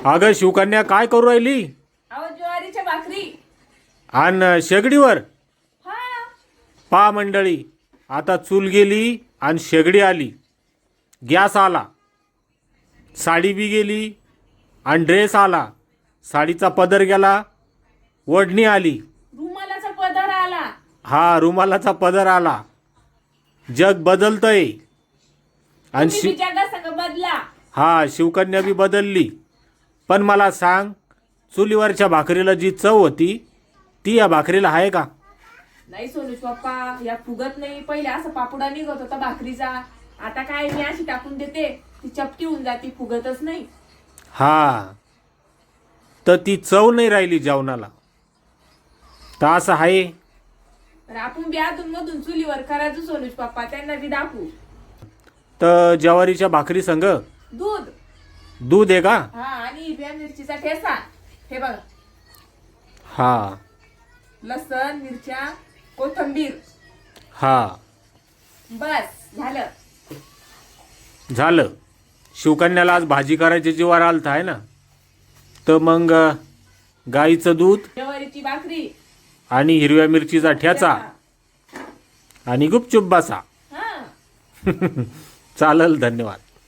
अगं शिवकन्या काय करू राहिली? अहो ज्वारीच्या भाकरी. आणि शेगडीवर हा. पा मंडळी, आता चूल गेली आणि शेगडी आली, गॅस आला, साडी बी गेली आणि ड्रेस आला, साडीचा पदर गेला, ओढणी आली, रुमालाचा पदर आला. हा रुमालाचा पदर आला. जग बदलतंय आणि तुम्ही बी जगासंग बदला. हा शिवकन्या बी बदलली. पण मला सांग, चुलीवरच्या भाकरीला जी चव होती ती या भाकरीला आहे का? नाही सोनूज पप्पा, या फुगत नाही. पहिले असं पापुडा निघत होता भाकरीचा. आता काय मी अशी टाकून देते, ती चपटी होऊन जाती, फुगतच नाही. हा, तर ती चव नाही राहिली जेवणाला. तर असं आहे. तर आपण बी अधून मधून चुलीवर करायचो सोनूज पप्पा, त्यांना बी दाखवू. तर ज्वारीच्या भाकरी संग दूध. दूध आहे का? हा, आणि हिरव्या मिरचीचा ठेसा. हे बघा, हा लसण, मिरच्या, कोथिंबीर. हा बस झालं. झालं. शिवकन्याला आज भाजी करायची जीवावर आलत आहे ना, तर मग गाईचं दूध ज्वारीची भाकरी आणि हिरव्या मिरचीचा ठ्याचा आणि गुपचूप बसा. हा. चालेल, धन्यवाद.